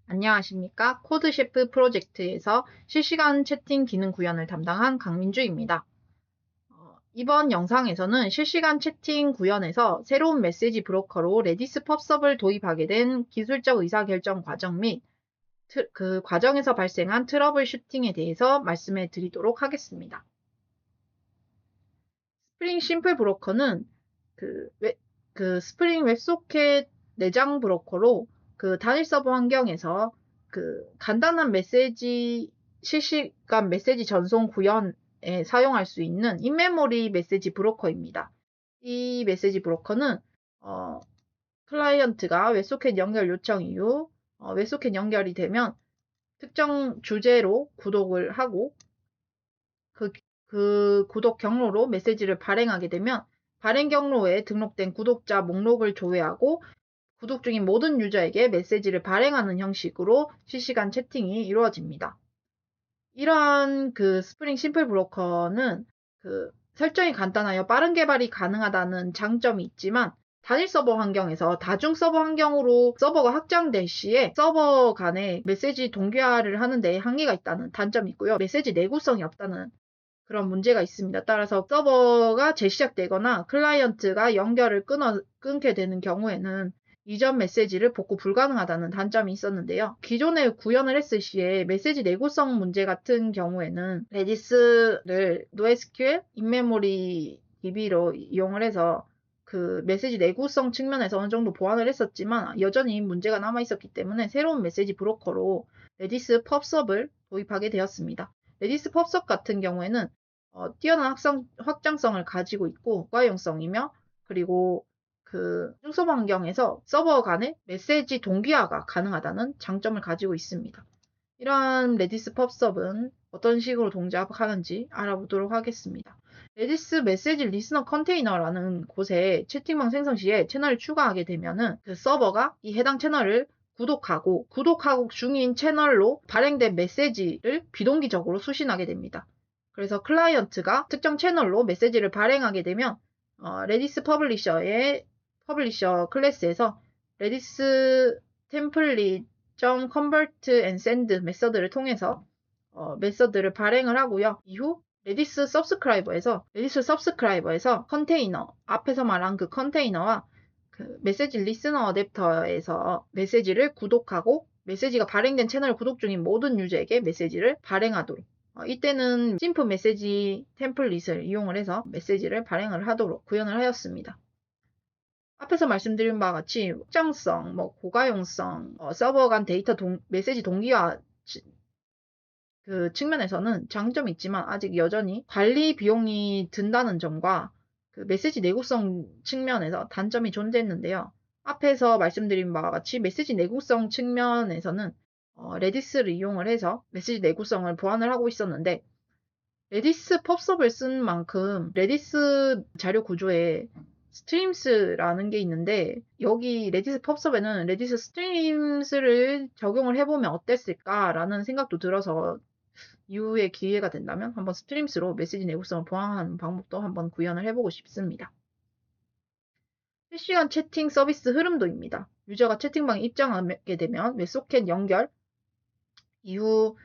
안녕하십니까? 코드셰프 프로젝트에서 실시간 채팅 기능 구현을 담당한 강민주입니다. 이번 영상에서는 실시간 채팅 구현에서 새로운 메시지 브로커로 레디스 펍섭을 도입하게 된 기술적 의사결정 과정 및 그 과정에서 발생한 트러블 슈팅에 대해서 말씀해 드리도록 하겠습니다. 스프링 심플 브로커는 스프링 웹소켓 내장 브로커로 단일 서버 환경에서 간단한 실시간 메시지 전송 구현에 사용할 수 있는 인메모리 메시지 브로커입니다. 이 메시지 브로커는 클라이언트가 웹소켓 연결 요청 이후 웹소켓 연결이 되면 특정 주제로 구독을 하고 그 구독 경로로 메시지를 발행하게 되면 발행 경로에 등록된 구독자 목록을 조회하고 구독 중인 모든 유저에게 메시지를 발행하는 형식으로 실시간 채팅이 이루어집니다. 이러한 스프링 심플 브로커는 설정이 간단하여 빠른 개발이 가능하다는 장점이 있지만 단일 서버 환경에서 다중 서버 환경으로 서버가 확장될 시에 서버 간에 메시지 동기화를 하는 데 한계가 있다는 단점이 있고요. 메시지 내구성이 없다는 그런 문제가 있습니다. 따라서 서버가 재시작되거나 클라이언트가 연결을 끊게 되는 경우에는 이전 메시지를 복구 불가능하다는 단점이 있었는데요. 기존에 구현을 했을 시에 메시지 내구성 문제 같은 경우에는 레디스를 NoSQL, 인메모리 DB로 이용을 해서 메시지 내구성 측면에서 어느 정도 보완을 했었지만 여전히 문제가 남아 있었기 때문에 새로운 메시지 브로커로 레디스 펍섭을 도입하게 되었습니다. 레디스 펍섭 같은 경우에는 뛰어난 확장성을 가지고 있고 고가용성이며 그리고 중서버 환경에서 서버 간의 메시지 동기화가 가능하다는 장점을 가지고 있습니다. 이러한 레디스 펍섭은 어떤 식으로 동작하는지 알아보도록 하겠습니다. 레디스 메시지 리스너 컨테이너라는 곳에 채팅방 생성 시에 채널을 추가하게 되면은 서버가 이 해당 채널을 구독하고 중인 채널로 발행된 메시지를 비동기적으로 수신하게 됩니다. 그래서 클라이언트가 특정 채널로 메시지를 발행하게 되면 레디스 퍼블리셔 클래스에서 레디스 템플릿 convert and send 메서드를 통해서 메서드를 발행을 하고요. 이후 레디스 서브스크라이버에서 컨테이너, 앞에서 말한 컨테이너와 메시지 리스너 어댑터에서 메시지를 구독하고 메시지가 발행된 채널을 구독 중인 모든 유저에게 메시지를 발행하도록 이때는 심플 메시지 템플릿을 이용을 해서 메시지를 발행을 하도록 구현을 하였습니다. 앞에서 말씀드린 바와 같이 확장성, 고가용성, 서버 간 데이터 메시지 동기화 측면에서는 장점이 있지만 아직 여전히 관리 비용이 든다는 점과 메시지 내구성 측면에서 단점이 존재했는데요. 앞에서 말씀드린 바와 같이 메시지 내구성 측면에서는 레디스를 이용을 해서 메시지 내구성을 보완을 하고 있었는데 레디스 펍섭을 쓴 만큼 레디스 자료 구조에 스트림스라는 게 있는데 여기 레디스 펍섭에는 레디스 스트림스를 적용을 해보면 어땠을까라는 생각도 들어서 이후에 기회가 된다면 한번 스트림스로 메시지 내구성을 보완하는 방법도 한번 구현을 해보고 싶습니다. 실시간 채팅 서비스 흐름도입니다. 유저가 채팅방에 입장하게 되면 웹소켓 연결 이후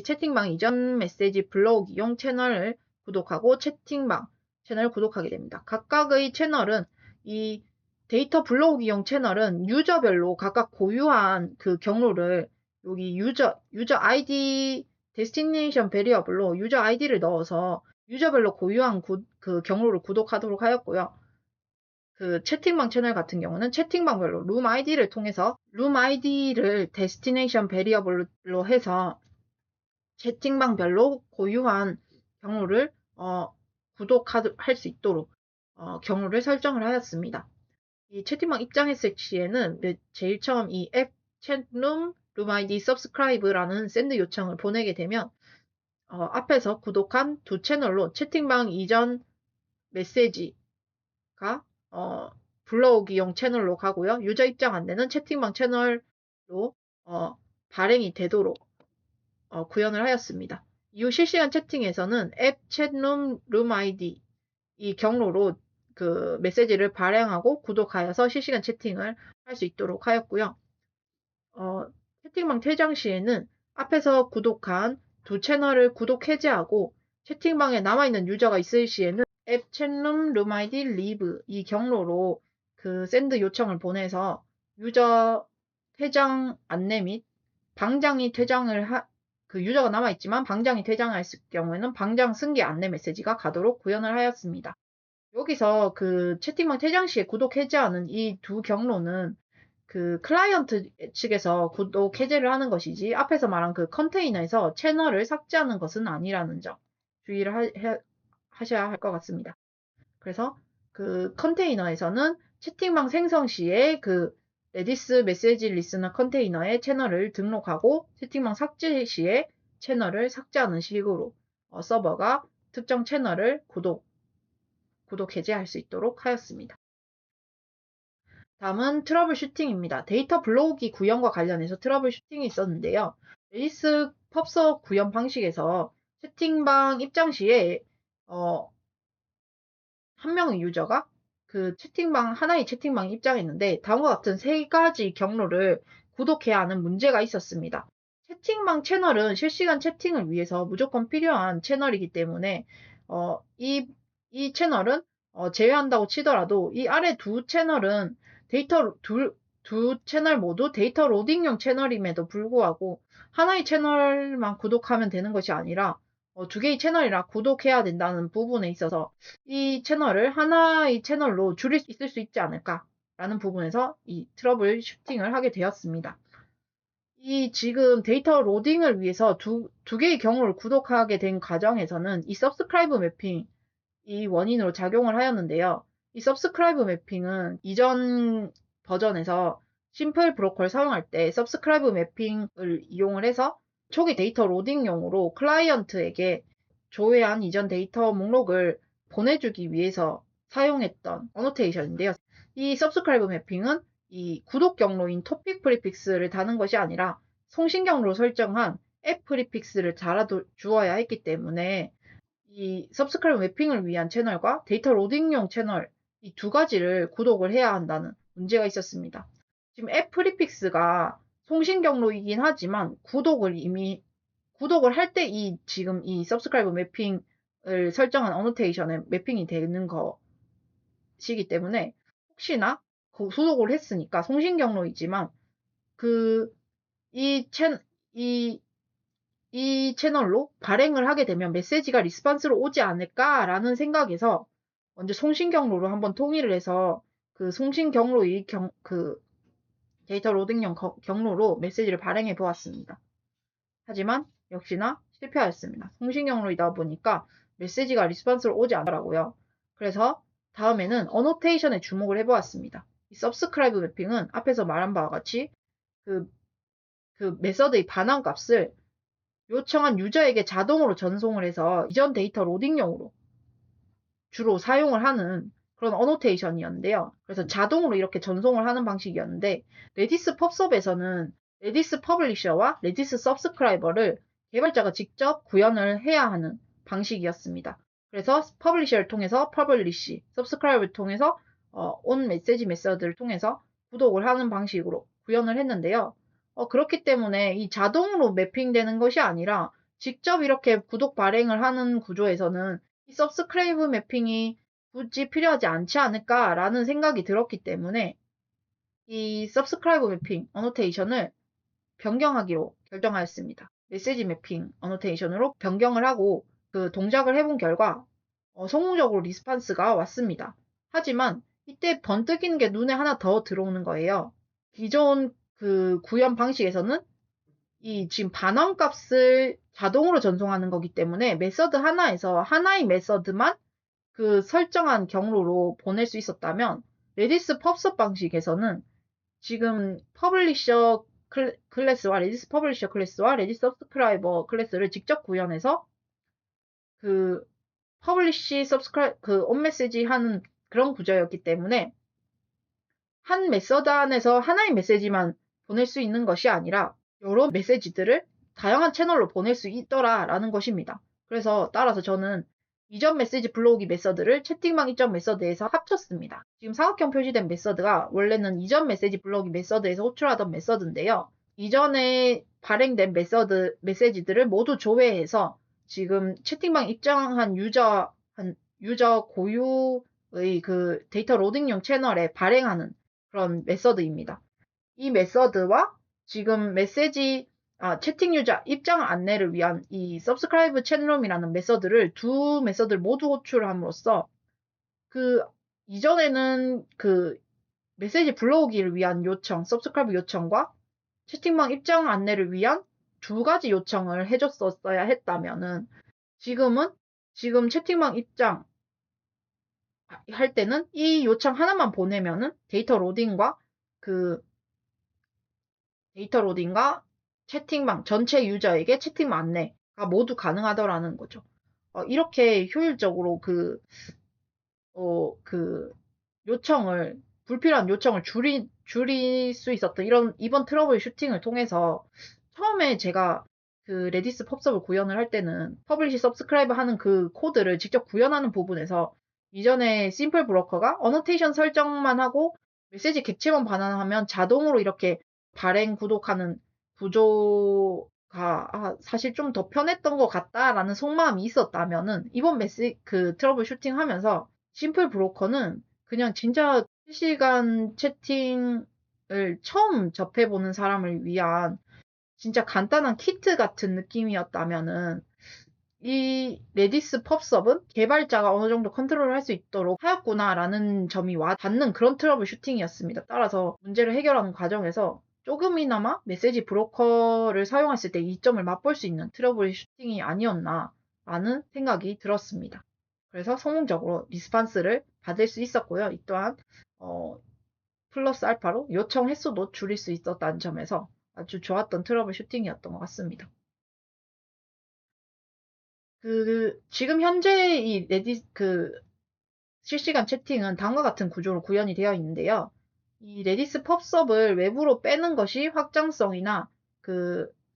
채팅방 이전 메시지 불러오기용 채널을 구독하고 채팅방 채널을 구독하게 됩니다. 각각의 채널은 이 데이터 불러오기용 채널은 유저별로 각각 고유한 경로를 여기 유저 아이디 데스티네이션 베리어블로 유저 아이디를 넣어서 유저별로 고유한 경로를 구독하도록 하였고요. 채팅방 채널 같은 경우는 채팅방별로 룸 아이디를 통해서 룸 아이디를 데스티네이션 베리어블로 해서 채팅방별로 고유한 경로를 구독할 수 있도록 경로를 설정을 하였습니다. 이 채팅방 입장했을 시에는 제일 처음 이 앱 챗룸 룸 아이디 subscribe라는 샌드 요청을 보내게 되면 앞에서 구독한 두 채널로 채팅방 이전 메시지가 불러오기용 채널로 가고요. 유저 입장 안내는 채팅방 채널로 발행이 되도록 구현을 하였습니다. 이후 실시간 채팅에서는 앱 챗룸 룸 아이디 이 경로로 메시지를 발행하고 구독하여서 실시간 채팅을 할 수 있도록 하였고요. 채팅방 퇴장 시에는 앞에서 구독한 두 채널을 구독 해제하고 채팅방에 남아있는 유저가 있을 시에는 앱 챗룸 룸아이디 리브 이 경로로 그 샌드 요청을 보내서 유저 퇴장 안내 및 방장이 그 유저가 남아있지만 방장이 퇴장했을 경우에는 방장 승계 안내 메시지가 가도록 구현을 하였습니다. 여기서 그 채팅방 퇴장 시에 구독 해제하는 이 두 경로는 그 클라이언트 측에서 구독 해제를 하는 것이지 앞에서 말한 그 컨테이너에서 채널을 삭제하는 것은 아니라는 점 주의를 하셔야 할 것 같습니다. 그래서 그 컨테이너에서는 채팅방 생성 시에 그 레디스 메시지 리스너 컨테이너에 채널을 등록하고 채팅방 삭제 시에 채널을 삭제하는 식으로 서버가 특정 채널을 구독 해제할 수 있도록 하였습니다. 다음은 트러블 슈팅입니다. 데이터 블로기 구현과 관련해서 트러블 슈팅이 있었는데요. 레디스 펍서 구현 방식에서 채팅방 입장 시에 한 명의 유저가 그 하나의 채팅방에 입장했는데 다음과 같은 세 가지 경로를 구독해야 하는 문제가 있었습니다. 채팅방 채널은 실시간 채팅을 위해서 무조건 필요한 채널이기 때문에 이 채널은 제외한다고 치더라도 이 아래 두 채널은 두 채널 모두 데이터 로딩용 채널임에도 불구하고 하나의 채널만 구독하면 되는 것이 아니라 두 개의 채널이라 구독해야 된다는 부분에 있어서 이 채널을 하나의 채널로 줄일 수 있을 수 있지 않을까라는 부분에서 이 트러블 슈팅을 하게 되었습니다. 이 지금 데이터 로딩을 위해서 두 개의 경우를 구독하게 된 과정에서는 이 서브스크라이브 매핑 이 원인으로 작용을 하였는데요. 이 서브스크라이브 매핑은 이전 버전에서 심플 브로커를 사용할 때 서브스크라이브 매핑을 이용을 해서 초기 데이터 로딩용으로 클라이언트에게 조회한 이전 데이터 목록을 보내주기 위해서 사용했던 어노테이션인데요. 이 서브스크라이브 매핑은 이 구독 경로인 토픽 프리픽스를 다는 것이 아니라 송신 경로로 설정한 앱 프리픽스를 달아주어야 했기 때문에 이 서브스크라이브 매핑을 위한 채널과 데이터 로딩용 채널 이 두 가지를 구독을 해야 한다는 문제가 있었습니다. 지금 앱 프리픽스가 송신 경로이긴 하지만 구독을 할 때 지금 이 서브스크라이브 매핑을 설정한 어노테이션에 매핑이 되는 것이기 때문에 혹시나 구독을 했으니까 송신 경로이지만 이 채널로 발행을 하게 되면 메시지가 리스폰스로 오지 않을까라는 생각에서 먼저 송신 경로로 한번 통일을 해서 그 송신 경로의 그 데이터 로딩용 경로로 메시지를 발행해 보았습니다. 하지만 역시나 실패하였습니다. 송신 경로이다 보니까 메시지가 리스폰스로 오지 않더라고요. 그래서 다음에는 어노테이션에 주목을 해보았습니다. 이 서브스크라이브 매핑은 앞에서 말한 바와 같이 그 메서드의 반환 값을 요청한 유저에게 자동으로 전송을 해서 이전 데이터 로딩용으로 주로 사용을 하는 그런 어노테이션이었는데요. 그래서 자동으로 이렇게 전송을 하는 방식이었는데 레디스 펍섭에서는 레디스 퍼블리셔와 레디스 서브스크라이버를 개발자가 직접 구현을 해야 하는 방식이었습니다. 그래서 퍼블리셔를 통해서 퍼블리시, 서브스크라이버를 통해서 온 메시지 메서드를 통해서 구독을 하는 방식으로 구현을 했는데요. 그렇기 때문에 이 자동으로 매핑되는 것이 아니라 직접 이렇게 구독 발행을 하는 구조에서는 이 서브스크라이브 매핑이 굳이 필요하지 않지 않을까라는 생각이 들었기 때문에 이 서브스크라이브 매핑 어노테이션을 변경하기로 결정하였습니다. 메시지 매핑 어노테이션으로 변경을 하고 그 동작을 해본 결과 성공적으로 리스판스가 왔습니다. 하지만 이때 번뜩이는 게 눈에 하나 더 들어오는 거예요. 기존 그 구현 방식에서는 이 지금 반환값을 자동으로 전송하는 거기 때문에 메서드 하나에서 하나의 메서드만 그 설정한 경로로 보낼 수 있었다면 레디스 펍섭 방식에서는 지금 퍼블리셔 클래스와 레디스 퍼블리셔 클래스와 레디스 서브스크라이버 클래스를 직접 구현해서 그 퍼블리시 서브스크라이브 그 온메시지 하는 그런 구조였기 때문에 한 메서드 안에서 하나의 메시지만 보낼 수 있는 것이 아니라 여러 메시지들을 다양한 채널로 보낼 수 있더라라는 것입니다. 그래서 따라서 저는 이전 메시지 불러오기 메서드를 채팅방 이전 메서드에서 합쳤습니다. 지금 사각형 표시된 메서드가 원래는 이전 메시지 불러오기 메서드에서 호출하던 메서드인데요. 이전에 발행된 메시지들을 모두 조회해서 지금 채팅방 입장한 유저 고유의 그 데이터 로딩용 채널에 발행하는 그런 메서드입니다. 이 메서드와 지금 채팅 유저 입장 안내를 위한 이 subscribe 챗룸이라는 두 메서드를 모두 호출함으로써 그 이전에는 그 메시지 불러오기를 위한 요청, subscribe 요청과 채팅방 입장 안내를 위한 두 가지 요청을 해줬었어야 했다면은 지금 채팅방 입장 할 때는 이 요청 하나만 보내면은 데이터 로딩과 채팅방 전체 유저에게 채팅방 안내가 모두 가능하더라는 거죠. 이렇게 효율적으로 불필요한 요청을 줄일 수 있었던 이번 트러블 슈팅을 통해서 처음에 제가 그 레디스 펍섭을 구현을 할 때는 퍼블리시 서브스크라이브 하는 그 코드를 직접 구현하는 부분에서 이전에 심플 브로커가 어노테이션 설정만 하고 메시지 객체만 반환하면 자동으로 이렇게 발행 구독하는 구조가 사실 좀 더 편했던 것 같다라는 속마음이 있었다면은 이번 트러블 슈팅 하면서 심플 브로커는 그냥 진짜 실시간 채팅을 처음 접해보는 사람을 위한 진짜 간단한 키트 같은 느낌이었다면은 이 레디스 펍섭은 개발자가 어느 정도 컨트롤을 할 수 있도록 하였구나라는 점이 와 닿는 그런 트러블 슈팅이었습니다. 따라서 문제를 해결하는 과정에서 조금이나마 메시지 브로커를 사용했을 때 이점을 맛볼 수 있는 트러블 슈팅이 아니었나라는 생각이 들었습니다. 그래서 성공적으로 리스판스를 받을 수 있었고요. 이 또한 플러스 알파로 요청 횟수도 줄일 수 있었다는 점에서 아주 좋았던 트러블 슈팅이었던 것 같습니다. 지금 현재 실시간 채팅은 다음과 같은 구조로 구현이 되어 있는데요. 이 레디스 펍섭을 외부로 빼는 것이 확장성이나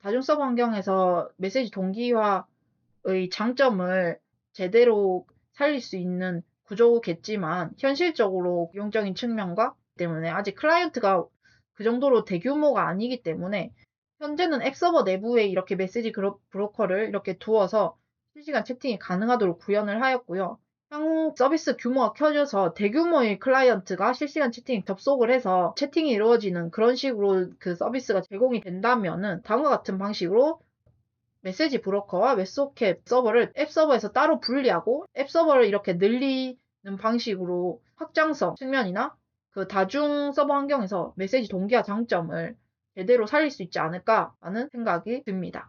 다중 서버 환경에서 메시지 동기화의 장점을 제대로 살릴 수 있는 구조겠지만 현실적으로 용적인 측면과 때문에 아직 클라이언트가 그 정도로 대규모가 아니기 때문에 현재는 앱 서버 내부에 이렇게 메시지 브로커를 이렇게 두어서 실시간 채팅이 가능하도록 구현을 하였고요. 향후 서비스 규모가 커져서 대규모의 클라이언트가 실시간 채팅 접속을 해서 채팅이 이루어지는 그런 식으로 그 서비스가 제공이 된다면은 다음과 같은 방식으로 메시지 브로커와 웹소켓 서버를 앱 서버에서 따로 분리하고 앱 서버를 이렇게 늘리는 방식으로 확장성 측면이나 그 다중 서버 환경에서 메시지 동기화 장점을 제대로 살릴 수 있지 않을까라는 생각이 듭니다.